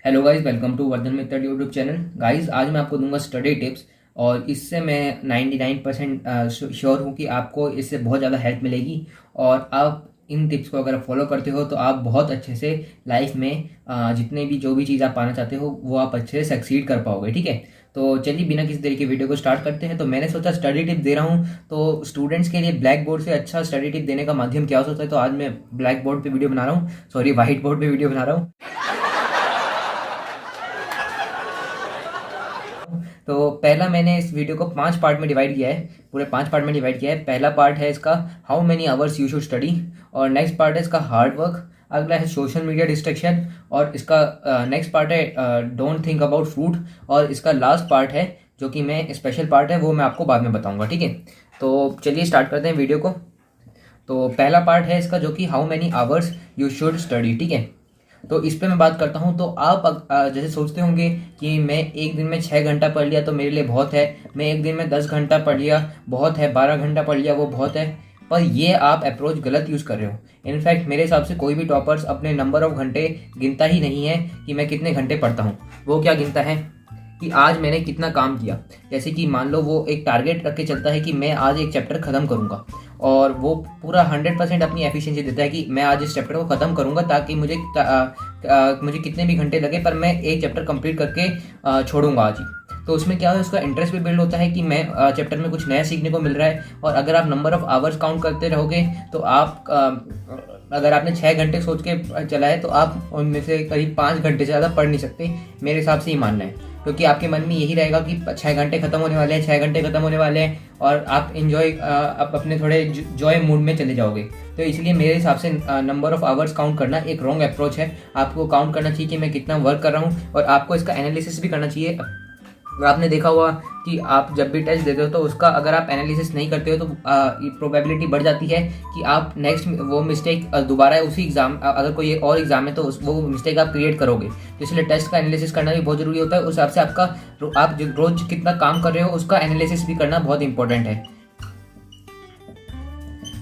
Hello guys, welcome to Vardhan Mittal YouTube channel. Guys, आज मैं आपको दूंगा स्टडी टिप्स और इससे मैं 99% श्योर हूँ कि आपको इससे बहुत ज़्यादा हेल्प मिलेगी। और आप इन टिप्स को अगर फॉलो करते हो तो आप बहुत अच्छे से लाइफ में जितने भी जो भी चीज़ आप पाना चाहते हो वो आप अच्छे से सक्सीड कर पाओगे। ठीक है, तो चलिए बिना किसी तरीके वीडियो को स्टार्ट करते हैं। तो मैंने सोचा स्टडी टिप दे रहा हूँ तो स्टूडेंट्स के लिए ब्लैक बोर्ड से अच्छा स्टडी टिप देने का माध्यम क्या हो सकता है। तो आज मैं ब्लैक बोर्ड पे वीडियो बना रहा हूँ, सॉरी व्हाइट बोर्ड पे वीडियो बना रहा हूँ। तो पहला मैंने इस वीडियो को 5 पार्ट में डिवाइड किया है, पूरे 5 पार्ट में डिवाइड किया है। पहला पार्ट है इसका how many hours you should study, और नेक्स्ट पार्ट है इसका हार्ड वर्क, अगला है सोशल मीडिया डिस्ट्रैक्शन, और इसका नेक्स्ट पार्ट है डोंट थिंक अबाउट फूड, और इसका लास्ट पार्ट है जो कि मैं स्पेशल पार्ट है वो मैं आपको बाद में बताऊंगा। ठीक है, तो चलिए स्टार्ट करते हैं वीडियो को। तो पहला पार्ट है इसका जो कि how many hours you should study. ठीक है, तो इस पे मैं बात करता हूँ। तो आप जैसे सोचते होंगे कि मैं एक दिन में 6 घंटा पढ़ लिया तो मेरे लिए बहुत है, मैं एक दिन में 10 घंटा पढ़ लिया बहुत है, 12 घंटा पढ़ लिया वो बहुत है। पर ये आप अप्रोच गलत यूज़ कर रहे हो। इनफैक्ट मेरे हिसाब से कोई भी टॉपर्स अपने नंबर ऑफ घंटे गिनता ही नहीं है कि मैं कितने घंटे पढ़ता हूँ। वो क्या गिनता है कि आज मैंने कितना काम किया। जैसे कि मान लो वो एक टारगेट रख के चलता है कि मैं आज एक चैप्टर ख़त्म करूँगा, और वो पूरा 100% अपनी एफिशिएंसी देता है कि मैं आज इस चैप्टर को ख़त्म करूँगा ताकि मुझे कितने भी घंटे लगे पर मैं एक चैप्टर कंप्लीट करके छोड़ूंगा आज ही। तो उसमें क्या है, उसका इंटरेस्ट भी बिल्ड होता है कि मैं चैप्टर में कुछ नया सीखने को मिल रहा है। और अगर आप नंबर ऑफ आवर्स काउंट करते रहोगे तो आप अगर आपने 6 घंटे सोच के चला है तो आप उनमें से करीब 5 घंटे से ज़्यादा पढ़ नहीं सकते, मेरे हिसाब से ही मानना है। क्योंकि आपके मन में यही रहेगा कि 6 घंटे खत्म होने वाले हैं, 6 घंटे खत्म होने वाले हैं, और आप आप अपने थोड़े जॉय मूड में चले जाओगे। तो इसलिए मेरे हिसाब से नंबर ऑफ आवर्स काउंट करना एक रॉन्ग अप्रोच है। आपको काउंट करना चाहिए कि मैं कितना वर्क कर रहा हूँ, और आपको इसका एनालिसिस भी करना चाहिए। आपने देखा होगा कि आप जब भी टेस्ट देते हो तो उसका अगर आप एनालिसिस नहीं करते हो तो प्रोबेबिलिटी बढ़ जाती है कि आप नेक्स्ट वो मिस्टेक दोबारा उसी एग्जाम, अगर कोई और एग्जाम है तो वो मिस्टेक आप क्रिएट करोगे। तो इसलिए टेस्ट का एनालिसिस करना भी बहुत ज़रूरी होता है। उस हिसाब से आप जो रोज कितना काम कर रहे हो उसका एनालिसिस भी करना बहुत इंपॉर्टेंट है।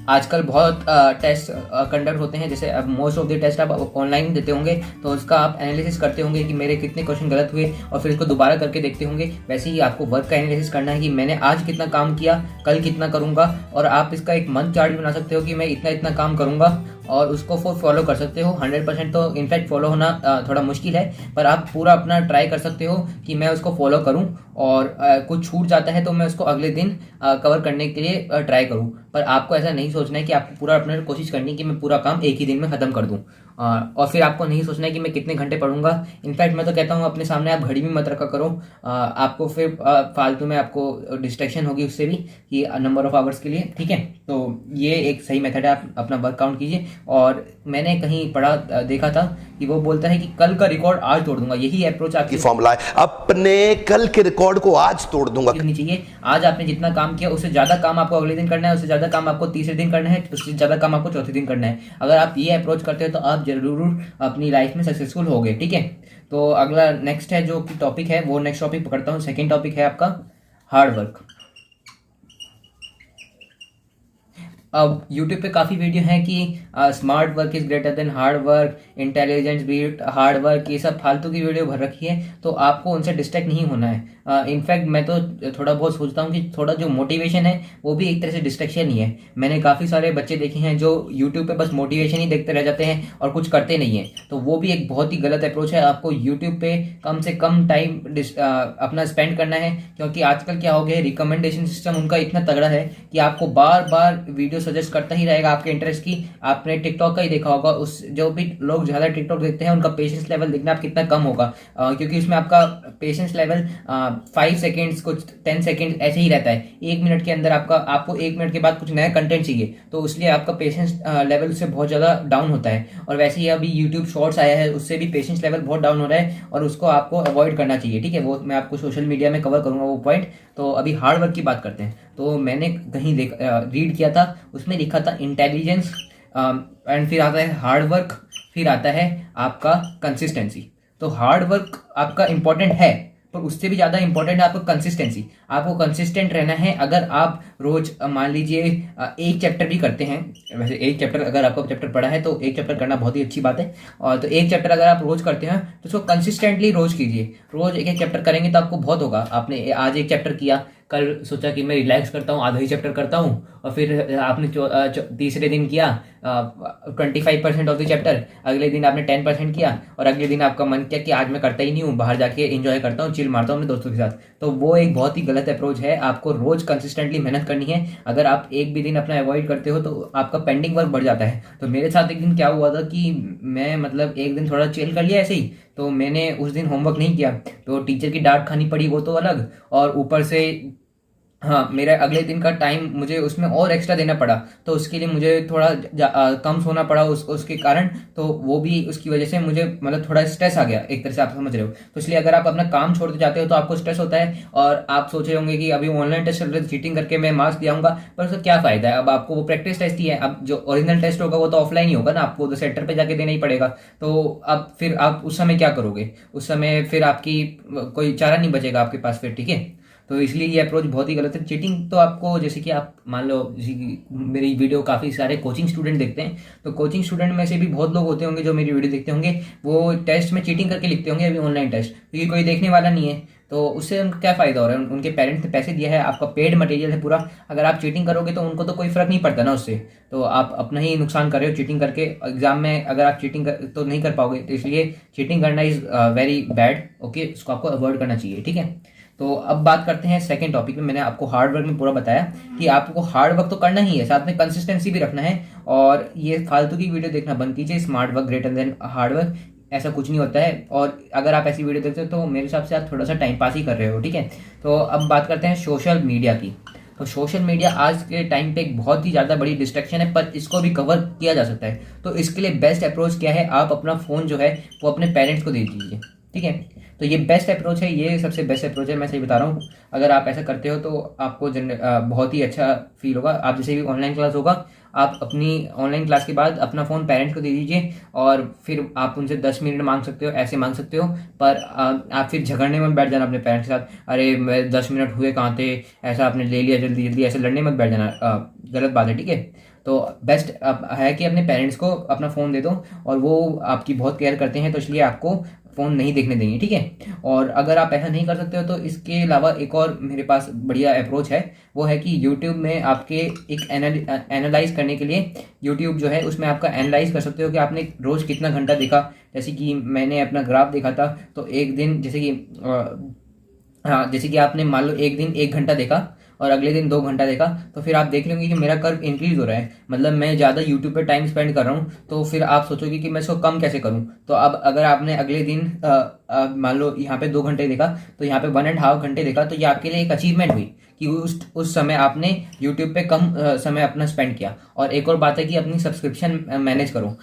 आजकल बहुत टेस्ट कंडक्ट होते हैं, जैसे अब मोस्ट ऑफ द टेस्ट आप ऑनलाइन देते होंगे तो उसका आप एनालिसिस करते होंगे कि मेरे कितने क्वेश्चन गलत हुए और फिर इसको दोबारा करके देखते होंगे। वैसे ही आपको वर्क का एनालिसिस करना है कि मैंने आज कितना काम किया, कल कितना करूंगा, और आप इसका एक मंथ चार्ट भी बना सकते हो कि मैं इतना इतना काम करूंगा और उसको फॉलो कर सकते हो। 100% तो इनफैक्ट फॉलो होना थोड़ा मुश्किल है, पर आप पूरा अपना ट्राई कर सकते हो कि मैं उसको फॉलो करूं, और कुछ छूट जाता है तो मैं उसको अगले दिन कवर करने के लिए ट्राई करूं। पर आपको ऐसा नहीं सोचना है कि आपको पूरा अपना कोशिश करनी है कि मैं पूरा काम एक ही दिन में ख़त्म कर दूं। और फिर आपको नहीं सोचना है कि मैं कितने घंटे पढ़ूंगा। इनफैक्ट मैं तो कहता हूँ अपने सामने आप घड़ी भी मत रखा करो। आपको फिर फालतू में आपको डिस्ट्रैक्शन होगी उससे भी कि नंबर ऑफ आवर्स के लिए। ठीक है, तो ये एक सही मेथड है, आप अपना वर्क काउंट कीजिए। और मैंने कहीं पढ़ा देखा था कि वो बोलता है कि कल का रिकॉर्ड आज तोड़ दूंगा। यही अप्रोच आपकी फॉर्मूला है, अपने कल के रिकॉर्ड को आज तोड़ दूंगा। चाहिए। आज आपने जितना काम किया उससे ज्यादा काम आपको अगले दिन करना है, उससे ज्यादा काम आपको तीसरे दिन करना है, उससे ज्यादा काम आपको चौथे दिन करना है। अगर आप ये अप्रोच करते हो तो आप जरूर अपनी लाइफ में सक्सेसफुल होगे। ठीक है, तो अगला नेक्स्ट है जो टॉपिक है वो नेक्स्ट टॉपिक पकड़ता हूँ। सेकेंड टॉपिक है आपका हार्ड वर्क। अब YouTube पे काफ़ी वीडियो हैं कि smart work is greater than hard work, intelligence beat hard work, ये सब फालतू की वीडियो भर रखी है। तो आपको उनसे डिस्ट्रैक्ट नहीं होना है। इनफैक्ट मैं तो थोड़ा बहुत सोचता हूँ कि थोड़ा जो मोटिवेशन है वो भी एक तरह से डिस्ट्रैक्शन ही है। मैंने काफ़ी सारे बच्चे देखे हैं जो YouTube पे बस मोटिवेशन ही देखते रह जाते हैं और कुछ करते नहीं हैं। तो वो भी एक बहुत ही गलत अप्रोच है। आपको YouTube पे कम से कम टाइम अपना स्पेंड करना है, क्योंकि आजकल क्या हो गया है, रिकमेंडेशन सिस्टम उनका इतना तगड़ा है कि आपको बार बार वीडियो सजेस्ट करता ही रहेगा आपके इंटरेस्ट की। आपने टिकटॉक का ही देखा होगा, उस जो भी लोग ज़्यादा टिकटॉक देखते हैं उनका पेशेंस लेवल देखना आप कितना कम होगा, क्योंकि उसमें आपका पेशेंस लेवल 5 सेकेंड्स कुछ 10 सेकेंड ऐसे ही रहता है। 1 मिनट के अंदर आपको 1 मिनट के बाद कुछ नया कंटेंट चाहिए, तो इसलिए आपका पेशेंस लेवल उससे बहुत ज़्यादा डाउन होता है। और वैसे ही अभी यूट्यूब शॉर्ट्स आया है, उससे भी पेशेंस लेवल बहुत डाउन हो रहा है और उसको आपको अवॉइड करना चाहिए। ठीक है, वो मैं आपको सोशल मीडिया में कवर करूँगा वो पॉइंट। तो अभी हार्ड वर्क की बात करते हैं। तो मैंने कहीं रीड किया था, उसमें लिखा था इंटेलिजेंस, एंड फिर आता है हार्ड वर्क, फिर आता है आपका कंसिस्टेंसी। तो हार्ड वर्क आपका इंपॉर्टेंट है, पर उससे भी ज़्यादा इंपॉर्टेंट है आपको कंसिस्टेंसी। आपको कंसिस्टेंट रहना है। अगर आप रोज मान लीजिए एक चैप्टर भी करते हैं, वैसे एक चैप्टर अगर आपका चैप्टर पढ़ा है तो एक चैप्टर करना बहुत ही अच्छी बात है, और तो एक चैप्टर अगर आप रोज करते हैं तो उसको कंसिस्टेंटली रोज कीजिए। रोज एक एक चैप्टर करेंगे तो आपको बहुत होगा। आपने आज एक चैप्टर किया, कल सोचा कि मैं रिलैक्स करता हूँ, आधा ही चैप्टर करता हूँ, और फिर आपने तीसरे दिन किया 25% ऑफ द चैप्टर, अगले दिन आपने 10% किया, और अगले दिन आपका मन किया कि आज मैं करता ही नहीं हूँ, बाहर जाके एंजॉय करता हूँ, चिल मारता हूँ अपने दोस्तों के साथ। तो वो एक बहुत ही गलत अप्रोच है। आपको रोज कंसिस्टेंटली मेहनत करनी है। अगर आप एक भी दिन अपना अवॉइड करते हो तो आपका पेंडिंग वर्क बढ़ जाता है। तो मेरे साथ एक दिन क्या हुआ था कि मैं मतलब एक दिन थोड़ा चिल कर लिया ऐसे ही, तो मैंने उस दिन होमवर्क नहीं किया, तो टीचर की डांट खानी पड़ी, वो तो अलग, और ऊपर से हाँ मेरा अगले दिन का टाइम मुझे उसमें और एक्स्ट्रा देना पड़ा, तो उसके लिए मुझे थोड़ा कम सोना पड़ा उसके कारण। तो वो भी उसकी वजह से मुझे मतलब थोड़ा स्ट्रेस आ गया, एक तरह से आप समझ रहे हो। तो इसलिए अगर आप अपना काम छोड़ते जाते हो तो आपको स्ट्रेस होता है, और आप सोच रहे होंगे कि अभी ऑनलाइन टेस्ट चल रहे थे, चीटिंग करके मैं मार्क्स दिलाऊंगा, पर उसका क्या फायदा है। अब आपको वो प्रैक्टिस टेस्ट ही है, अब जो ओरिजिनल टेस्ट होगा वो तो ऑफलाइन ही होगा ना, आपको तो सेंटर पे जाके देना ही पड़ेगा। तो अब फिर आप उस समय क्या करोगे, उस समय फिर आपकी कोई चारा नहीं बचेगा आपके पास फिर, ठीक है। तो इसलिए ये अप्रोच बहुत ही गलत है। चीटिंग तो आपको, जैसे कि आप मान लो, जैसे कि मेरी वीडियो काफ़ी सारे कोचिंग स्टूडेंट देखते हैं, तो कोचिंग स्टूडेंट में से भी बहुत लोग होते होंगे जो मेरी वीडियो देखते होंगे, वो टेस्ट में चीटिंग करके लिखते होंगे अभी ऑनलाइन टेस्ट, क्योंकि कोई देखने वाला नहीं है। तो उससे उनको क्या फ़ायदा हो रहा है, उनके पेरेंट्स ने पैसे दिया है, आपका पेड मटेरियल है पूरा, अगर आप चीटिंग करोगे तो उनको तो कोई फ़र्क नहीं पड़ता ना उससे, तो आप अपना ही नुकसान कर रहे हो चीटिंग करके। एग्जाम में अगर आप चीटिंग तो नहीं कर पाओगे, तो इसलिए चीटिंग करना इज़ वेरी बैड, ओके, इसको आपको अवॉइड करना चाहिए, ठीक है। तो अब बात करते हैं सेकंड टॉपिक में। मैंने आपको हार्ड वर्क में पूरा बताया कि आपको हार्ड वर्क तो करना ही है, साथ में कंसिस्टेंसी भी रखना है, और ये फालतू की वीडियो देखना बंद कीजिए। Smart work greater than hard work, ऐसा कुछ नहीं होता है। और अगर आप ऐसी वीडियो देखते हो तो मेरे हिसाब से आप थोड़ा सा टाइम पास ही कर रहे हो, ठीक है। तो अब बात करते हैं सोशल मीडिया की। तो सोशल मीडिया आज के टाइम पे एक बहुत ही ज़्यादा बड़ी डिस्ट्रैक्शन है, पर इसको भी कवर किया जा सकता है। तो इसके लिए बेस्ट अप्रोच क्या है, आप अपना फ़ोन जो है वो अपने पेरेंट्स को दे दीजिए, ठीक है। तो ये बेस्ट अप्रोच है, ये सबसे बेस्ट अप्रोच है, मैं सही बता रहा हूँ। अगर आप ऐसा करते हो तो आपको बहुत ही अच्छा फील होगा। आप जैसे भी ऑनलाइन क्लास होगा, आप अपनी ऑनलाइन क्लास के बाद अपना फ़ोन पेरेंट्स को दे दीजिए, और फिर आप उनसे 10 मिनट मांग सकते हो, ऐसे मांग सकते हो, पर आप फिर झगड़ने में बैठ जाना अपने पेरेंट्स के साथ, अरे मैं 10 मिनट हुए कहाँ थे, ऐसा आपने ले लिया जल्दी जल्दी, ऐसे लड़ने में बैठ जाना, गलत बात है, ठीक है। तो बेस्ट है कि अपने पेरेंट्स को अपना फ़ोन दे दो, और वो आपकी बहुत केयर करते हैं, तो इसलिए आपको फ़ोन नहीं देखने देंगे, ठीक है। और अगर आप ऐसा नहीं कर सकते हो तो इसके अलावा एक और मेरे पास बढ़िया अप्रोच है, वो है कि यूट्यूब में आपके एक एनालाइज करने के लिए, यूट्यूब जो है उसमें आपका एनालाइज कर सकते हो कि आपने रोज़ कितना घंटा देखा। जैसे कि मैंने अपना ग्राफ देखा था, तो एक दिन जैसे कि हाँ, जैसे कि आपने मान लो एक दिन 1 घंटा देखा और अगले दिन 2 घंटा देखा, तो फिर आप देख लेंगे कि मेरा कर्व इंक्रीज हो रहा है, मतलब मैं ज़्यादा यूट्यूब पे टाइम स्पेंड कर रहा हूँ। तो फिर आप सोचोगे कि मैं इसको कम कैसे करूँ। तो अब अगर आपने अगले दिन मान लो यहाँ पे 2 घंटे देखा, तो यहाँ पे 1.5 घंटे देखा, तो ये आपके लिए एक अचीवमेंट हुई कि उस समय आपने यूट्यूब पे कम समय अपना स्पेंड किया। और एक और बात है कि अपनी सब्सक्रिप्शन मैनेज करो।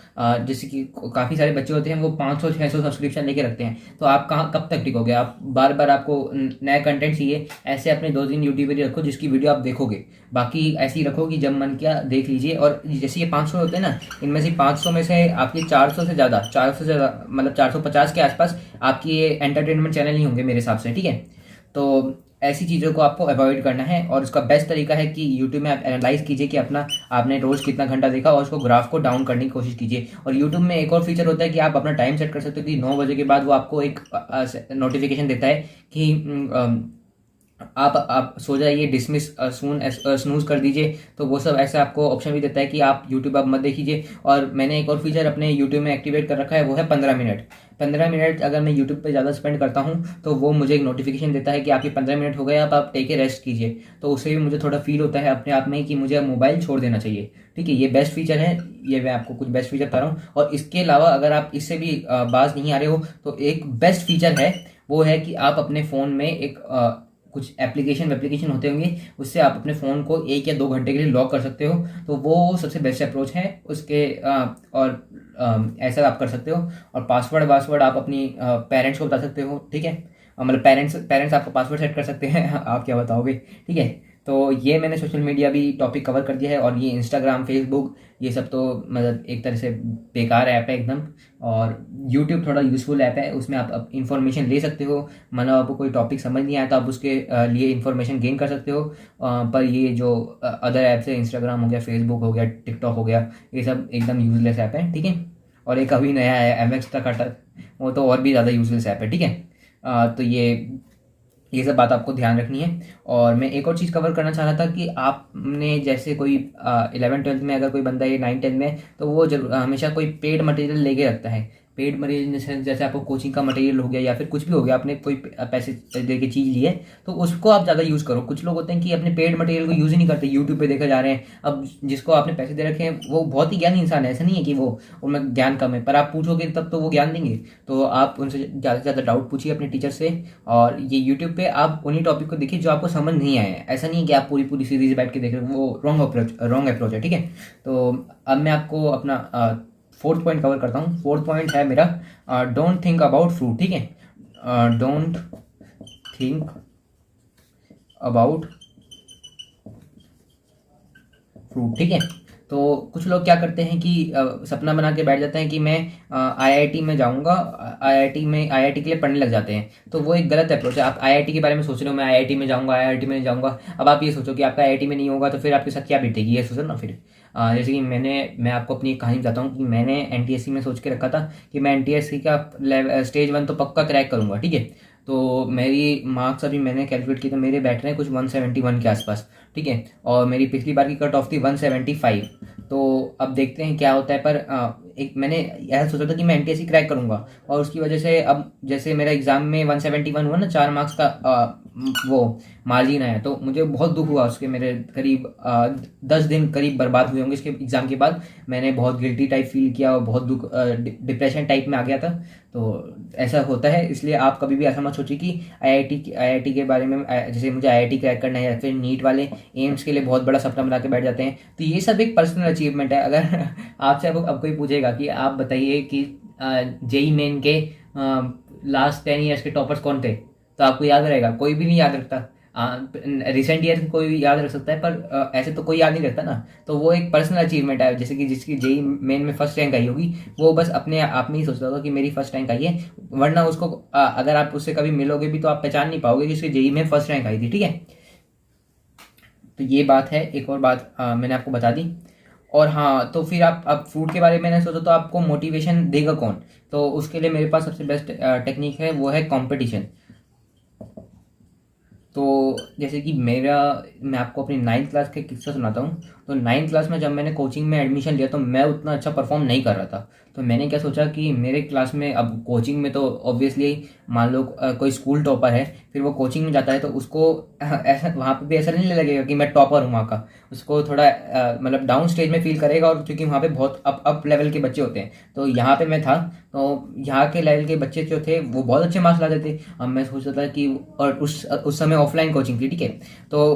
जैसे कि काफ़ी सारे बच्चे होते हैं वो 500-600 सब्सक्रिप्शन लेके रखते हैं, तो आप कहाँ कब तक टिकोगे। आप बार बार आपको नया कंटेंट चाहिए, ऐसे अपने 2-3 यूट्यूबर रखो जिसकी वीडियो आप देखोगे, बाकी ऐसे ही रखो कि जब मन किया देख लीजिए। और जैसे ये 500 होते हैं ना, इनमें से 500 में से आपकी 400 से ज़्यादा मतलब 450 के आसपास आपकी ये एंटरटेनमेंट चैनल ही होंगे मेरे हिसाब से, ठीक है। तो ऐसी चीज़ों को आपको अवॉइड करना है, और उसका बेस्ट तरीका है कि यूट्यूब में आप एनालाइज कीजिए कि आपने रोज़ कितना घंटा देखा, और उसको ग्राफ को डाउन करने की कोशिश कीजिए। और यूट्यूब में एक और फीचर होता है कि आप अपना टाइम सेट कर सकते हो कि 9 बजे के बाद वो आपको एक नोटिफिकेशन देता है कि आप सो जाइए, डिसमिस स्नूज कर दीजिए। तो वो सब ऐसा आपको ऑप्शन भी देता है कि आप यूट्यूब अब मत देखिए। और मैंने एक और फीचर अपने यूट्यूब में एक्टिवेट कर रखा है, वो है 15 मिनट। 15 मिनट अगर मैं यूट्यूब पे ज़्यादा स्पेंड करता हूँ तो वो मुझे एक नोटिफिकेशन देता है कि आपके 15 मिनट हो गए, अब आप टेक ए रेस्ट कीजिए। तो उससे भी मुझे थोड़ा फील होता है अपने आप में कि मुझे अब मोबाइल छोड़ देना चाहिए, ठीक है। ये बेस्ट फीचर है, ये मैं आपको कुछ बेस्ट फीचर बता रहा हूँ। और इसके अलावा अगर आप इससे भी बाज नहीं आ रहे हो तो एक बेस्ट फीचर है, वो है कि आप अपने फ़ोन में एक कुछ एप्लीकेशन होते होंगे, उससे आप अपने फ़ोन को 1 या 2 घंटे के लिए लॉक कर सकते हो। तो वो सबसे बेस्ट अप्रोच है उसके। ऐसा आप कर सकते हो। और पासवर्ड आप अपनी पेरेंट्स को बता सकते हो, ठीक है। मतलब पेरेंट्स आपका पासवर्ड सेट कर सकते हैं आप क्या बताओगे, ठीक है। तो ये मैंने सोशल मीडिया भी टॉपिक कवर कर दिया है। और ये इंस्टाग्राम, फेसबुक, ये सब तो मतलब एक तरह से बेकार ऐप है एकदम। और यूट्यूब थोड़ा यूज़फुल ऐप है, उसमें आप इन्फॉर्मेशन ले सकते हो। मतलब आपको कोई टॉपिक समझ नहीं आया तो आप उसके लिए इन्फॉर्मेशन गेन कर सकते हो। पर ये जो अदर ऐप्स है, इंस्टाग्राम हो गया, फेसबुक हो गया, टिकटॉक हो गया, ये सब एकदम यूजलेस ऐप है, ठीक है। और एक अभी नया है MX टकाटक, वो तो और भी ज़्यादा यूजलेस ऐप है, ठीक है। तो ये सब बात आपको ध्यान रखनी है। और मैं एक और चीज़ कवर करना चाह रहा था कि आपने जैसे कोई 11th-12th में अगर कोई बंदा ये 9th-10th में, तो वो जरूर हमेशा कोई पेड मटेरियल लेके रखता है। पेड मटेरियल जैसे आपको कोचिंग का मटेरियल हो गया या फिर कुछ भी हो गया, आपने कोई पैसे दे के चीज़ ली है तो उसको आप ज़्यादा यूज़ करो। कुछ लोग होते हैं कि अपने पेड मटेरियल को यूज़ ही नहीं करते, यूट्यूब पे देखे जा रहे हैं। अब जिसको आपने पैसे दे रखे हैं वो बहुत ही ज्ञानी इंसान है, ऐसा नहीं है कि वो उनमें ज्ञान कम है, पर आप पूछोगे तब तो वो ज्ञान देंगे। तो आप उनसे ज़्यादा से ज़्यादा डाउट पूछिए अपने टीचर से। और ये यूट्यूब पे आप उन्हीं टॉपिक को देखिए जो आपको समझ नहीं आए हैं। ऐसा नहीं है कि आप पूरी पूरी सीरीज बैठ के देख रहे हो, वो रॉन्ग अप्रोच है, ठीक है। तो अब मैं आपको अपना 4th पॉइंट कवर करता हूँ। 4th पॉइंट है मेरा डोंट थिंक अबाउट फ्रूट, ठीक है। डोंट थिंक अबाउट फ्रूट, ठीक है। तो कुछ लोग क्या करते हैं कि सपना बना के बैठ जाते हैं कि मैं IIT में जाऊंगा, IIT के लिए पढ़ने लग जाते हैं। तो वो एक गलत अप्रोच है। आप IIT के बारे में सोच रहे हो, मैं IIT में जाऊंगा, IIT में जाऊंगा। अब आप ये सोचो कि आपका IIT में नहीं होगा तो फिर आपके साथ क्या बीतेगी, ये सोचो ना फिर। जैसे कि मैं आपको अपनी एक कहानी बताता हूँ कि मैंने NTSC में सोच के रखा था कि मैं NTSC का स्टेज 1 तो पक्का क्रैक करूँगा, ठीक है। तो मेरी मार्क्स अभी मैंने कैलकुलेट किए तो मेरे बैठ रहे हैं कुछ 171 के आसपास, ठीक है। और मेरी पिछली बार की कट ऑफ थी 175। तो अब देखते हैं क्या होता है। पर एक मैंने ऐसा सोचा था कि मैं NTSC क्रैक करूंगा, और उसकी वजह से अब जैसे मेरा एग्जाम में 171 हुआ ना, 4 मार्क्स का वो मार्जिन आया, तो मुझे बहुत दुख हुआ। उसके मेरे करीब 10 दिन करीब बर्बाद हुए होंगे इसके एग्ज़ाम के बाद। मैंने बहुत गिल्टी टाइप फील किया और बहुत दुख, डिप्रेशन टाइप में आ गया था। तो ऐसा होता है, इसलिए आप कभी भी ऐसा मत सोचिए कि IIT के बारे में, जैसे मुझे IIT क्रैक करना है या फिर नीट वाले एम्स के लिए बहुत बड़ा सपना बना के बैठ जाते हैं। तो ये सब एक पर्सनल अचीवमेंट है। अगर आपसे अब कोई पूछेगा कि आप बताइए कि JEE मेन के लास्ट 10 ईयर्स के टॉपर्स कौन थे, तो आपको याद रहेगा? कोई भी नहीं याद रखता। रिसेंट ईयर कोई भी याद रख सकता है, पर ऐसे तो कोई याद नहीं रखता ना। तो वो एक पर्सनल अचीवमेंट है। जैसे कि जिसकी JEE मेन में फर्स्ट रैंक आई होगी, वो बस अपने आप में ही सोचता होगा कि मेरी फर्स्ट रैंक आई है, वरना उसको अगर आप उससे कभी मिलोगे भी तो आप पहचान नहीं पाओगे कि उसकी JEE में फर्स्ट रैंक आई थी, ठीक है। तो ये बात है। एक और बात मैंने आपको बता दी। और हाँ, तो फिर आप फूड के बारे में मैंने सोचा तो आपको मोटिवेशन देगा कौन? तो उसके लिए मेरे पास सबसे बेस्ट टेक्निक है, वो है कंपटीशन। तो जैसे कि मैं आपको अपनी 9th क्लास के किस्सा सुनाता हूँ। तो 9th क्लास में जब मैंने कोचिंग में एडमिशन लिया तो मैं उतना अच्छा परफॉर्म नहीं कर रहा था। तो मैंने क्या सोचा कि मेरे क्लास में, अब कोचिंग में तो ऑब्वियसली मान लो कोई स्कूल टॉपर है, फिर वो कोचिंग में जाता है तो उसको ऐसा वहाँ पे भी ऐसा नहीं लगेगा कि मैं टॉपर हूँ वहाँ का। उसको थोड़ा मतलब डाउन स्टेज में फील करेगा। और क्योंकि वहाँ पे बहुत अप लेवल के बच्चे होते हैं, तो यहाँ पे मैं था, तो यहाँ के लेवल के बच्चे जो थे वो बहुत अच्छे मार्क्स लाते थे। अब मैं सोचता था कि, और उस समय ऑफलाइन कोचिंग थी, ठीक है। तो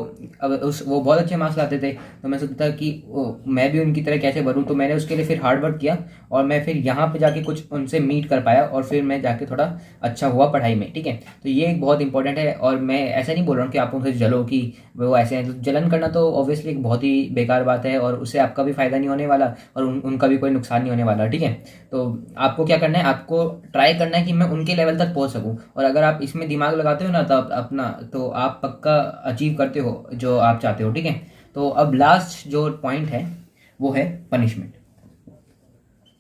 अब वो बहुत अच्छे मार्क्स लाते थे, तो मैं सोचता था कि मैं भी उनकी तरह कैसे बनूं। तो मैंने उसके लिए फिर हार्ड वर्क किया, और मैं फिर यहाँ पे जाके कुछ उनसे मीट कर पाया, और फिर मैं जाके थोड़ा अच्छा हुआ पढ़ाई में, ठीक है। तो ये एक बहुत इंपॉर्टेंट है। और मैं ऐसा नहीं बोल रहा हूँ कि आप उनसे जलो कि वो ऐसे हैं। तो जलन करना तो ऑब्वियसली एक बहुत ही बेकार बात है, और उससे आपका भी फायदा नहीं होने वाला और उनका भी कोई नुकसान नहीं होने वाला, ठीक है। तो आपको क्या करना है, आपको ट्राई करना है कि मैं उनके लेवल तक पहुंच सकूं। और अगर आप इसमें दिमाग लगाते हो ना, तो आप पक्का अचीव करते हो जो आप चाहते हो, ठीक है। तो अब लास्ट जो पॉइंट है वो है पनिशमेंट।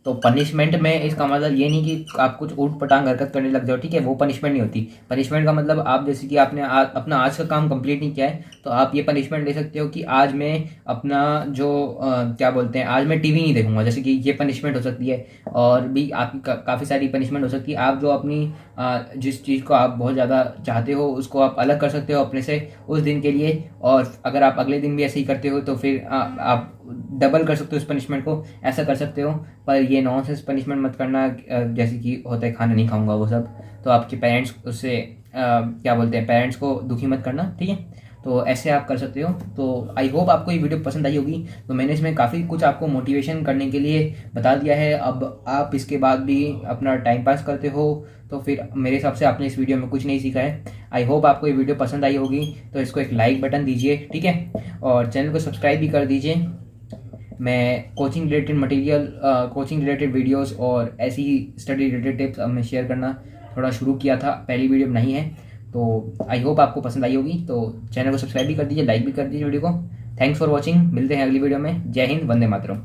तो पनिशमेंट में इसका मतलब ये नहीं कि आप कुछ ऊट पटांग हरकत करने लग जाओ, ठीक है। वो पनिशमेंट नहीं होती। पनिशमेंट का मतलब आप जैसे कि आपने अपना आज का काम कंप्लीट नहीं किया है, तो आप ये पनिशमेंट ले सकते हो कि आज मैं अपना जो क्या बोलते हैं, आज मैं टीवी नहीं देखूंगा, जैसे कि ये पनिशमेंट हो सकती है। और भी आपकी काफ़ी सारी पनिशमेंट हो सकती है। आप जो अपनी जिस चीज़ को आप बहुत ज़्यादा चाहते हो उसको आप अलग कर सकते हो अपने से उस दिन के लिए। और अगर आप अगले दिन भी ऐसे ही करते हो तो फिर आप डबल कर सकते हो उस पनिशमेंट को, ऐसा कर सकते हो। पर ये नॉनसेंस पनिशमेंट मत करना, जैसे कि होता है खाना नहीं खाऊंगा वो सब। तो आपके पेरेंट्स उससे क्या बोलते हैं, पेरेंट्स को दुखी मत करना, ठीक है। तो ऐसे आप कर सकते हो। तो आई होप आपको ये वीडियो पसंद आई होगी। तो मैंने इसमें काफ़ी कुछ आपको मोटिवेशन करने के लिए बता दिया है। अब आप इसके बाद भी अपना टाइम पास करते हो तो फिर मेरे हिसाब से आपने इस वीडियो में कुछ नहीं सीखा है। आई होप आपको ये वीडियो पसंद आई होगी। तो इसको एक लाइक बटन दीजिए, ठीक है, और चैनल को सब्सक्राइब भी कर दीजिए। मैं coaching related material, coaching related videos और ऐसी ही स्टडी रिलेटेड टिप्स अब मैं शेयर करना थोड़ा शुरू किया था, पहली वीडियो नहीं है। तो आई होप आपको पसंद आई होगी। तो चैनल को सब्सक्राइब भी कर दीजिए, लाइक भी कर दीजिए वीडियो को। थैंक्स फॉर वॉचिंग, मिलते हैं अगली वीडियो में। जय हिंद, वंदे मातरम।